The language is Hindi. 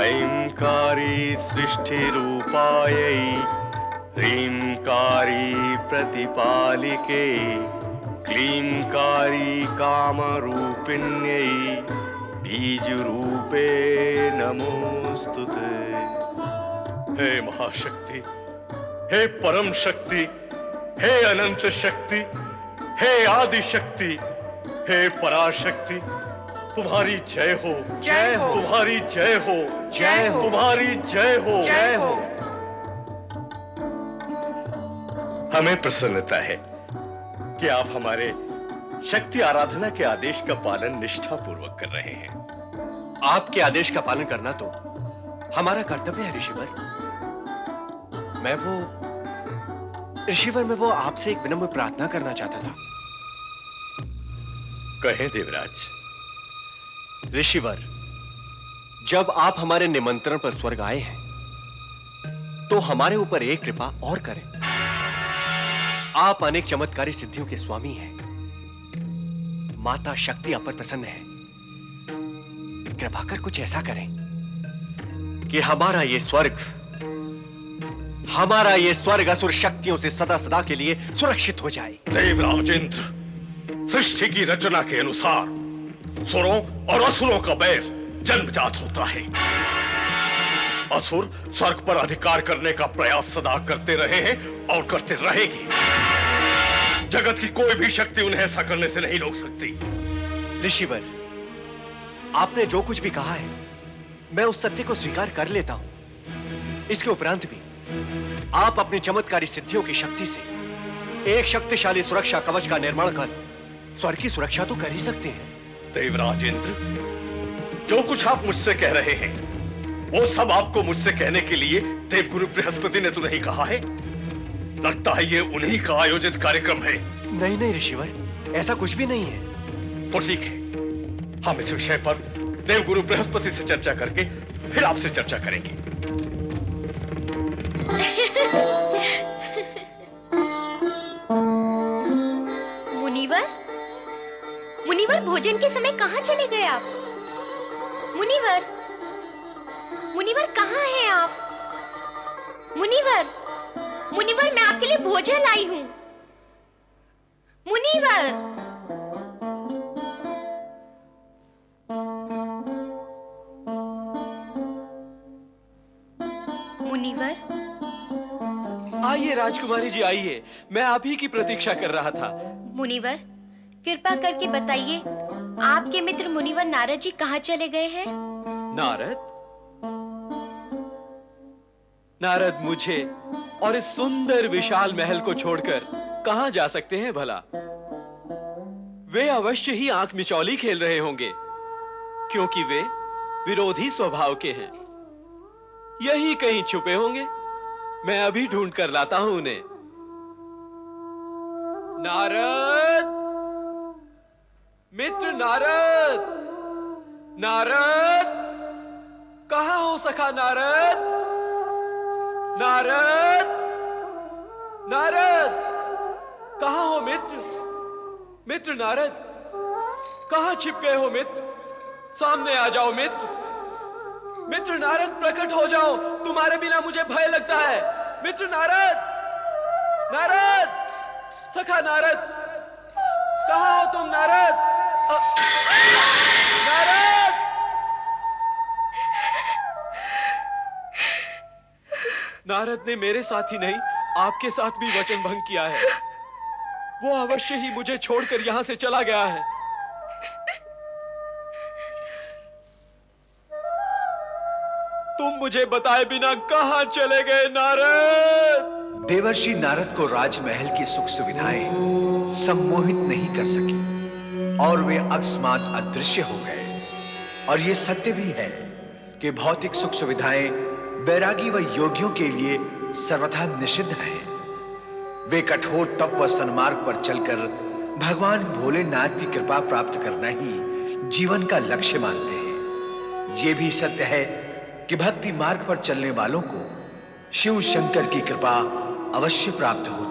ऐंकारी सृष्टिरूपायै ह्रींकारी प्रतिपालिके क्लींकारी कामरूपिण्यै बीजरूपे नमोस्तुते। हे महाशक्ति, हे परम शक्ति, हे अनंत शक्ति, हे आदि शक्ति, हे पराशक्ति, तुम्हारी जय हो, जय हो, तुम्हारी जय हो, जय हो, तुम्हारी जय हो, जय हो। हमें प्रसन्नता है कि आप हमारे शक्ति आराधना के आदेश का पालन निष्ठापूर्वक कर रहे हैं। आपके आदेश का पालन करना तो हमारा कर्तव्य है ऋषिवर। मैं वो आपसे एक विनम्र प्रार्थना करना चाहता था। कहें देवराज। ऋषिवर, जब आप हमारे निमंत्रण पर स्वर्ग आए हैं तो हमारे ऊपर एक कृपा और करें। आप अनेक चमत्कारी सिद्धियों के स्वामी हैं। माता शक्ति आप पर प्रसन्न है। कृपा कर कुछ ऐसा करें कि हमारा ये स्वर्ग असुर शक्तियों से सदा सदा के लिए सुरक्षित हो जाए। देवराज इंद्र, सृष्टि की रचना के अनुसार सुरों और असुरों का बैर जन्मजात होता है। असुर स्वर्ग पर अधिकार करने का प्रयास सदा करते रहे हैं और करते रहेंगे। जगत की कोई भी शक्ति उन्हें ऐसा करने से नहीं रोक सकती। ऋषिवर, आपने जो कुछ भी कहा है मैं उस सत्य को स्वीकार कर लेता हूं। इसके उपरांत भी आप अपनी चमत्कारी सिद्धियों की शक्ति से एक शक्तिशाली सुरक्षा कवच का निर्माण कर स्वर्ग की सुरक्षा तो कर ही सकते हैं। देवराज इंद्र, जो कुछ आप मुझसे कह रहे हैं वो सब आपको मुझसे कहने के लिए देवगुरु बृहस्पति ने तो नहीं कहा है। लगता है ये उन्हीं का आयोजित कार्यक्रम है। नहीं नहीं ऋषिवर, ऐसा कुछ भी नहीं है। तो ठीक है, हम इस विषय पर देवगुरु बृहस्पति से चर्चा करके फिर आपसे चर्चा करेंगे। मुनिवर, मुनिवर, भोजन के समय कहाँ चले गए आप? मुनिवर, मुनिवर कहाँ हैं आप? मुनिवर, मुनिवर, मैं आपके लिए भोजन लाई हूँ। मुनिवर, मुनिवर, आइए राजकुमारी जी, आइए। मैं आप ही की प्रतीक्षा कर रहा था। मुनिवर, कृपा करके बताइए, आपके मित्र मुनिवर नारद जी कहाँ चले गए हैं? नारद? नारद मुझे और इस सुंदर विशाल महल को छोड़कर कहां जा सकते हैं भला? वे अवश्य ही आंख मिचौली खेल रहे होंगे, क्योंकि वे विरोधी स्वभाव के हैं। यही कहीं छुपे होंगे। मैं अभी ढूंढ कर लाता हूं उन्हें। नारद, मित्र नारद, नारद, कहां हो सखा नारद? नारद, नारद, कहां हो मित्र? मित्र नारद, कहां छिप गए हो मित्र? सामने आ जाओ मित्र। मित्र नारद, प्रकट हो जाओ, तुम्हारे बिना मुझे भय लगता है। मित्र नारद, नारद, सखा नारद, कहां हो तुम नारद? नारद! नारद ने मेरे साथ ही नहीं, आपके साथ भी वचन भंग किया है। वो अवश्य ही मुझे छोड़कर यहां से चला गया है। तुम मुझे बताए बिना कहां चले गए नारद? देवर्षि नारद को राजमहल की सुख सुविधाएं सम्मोहित नहीं कर सकी और वे अकस्मात अदृश्य हो गए। और यह सत्य भी है कि भौतिक सुख सुविधाएं वैरागी व योगियों के लिए सर्वथा निषिद्ध हैं। वे कठोर तप व सन्मार्ग पर चलकर भगवान भोलेनाथ की कृपा प्राप्त करना ही जीवन का लक्ष्य मानते हैं। यह भी सत्य है कि भक्ति मार्ग पर चलने वालों को शिव शंकर की कृपा अवश्य प्राप्त होती है।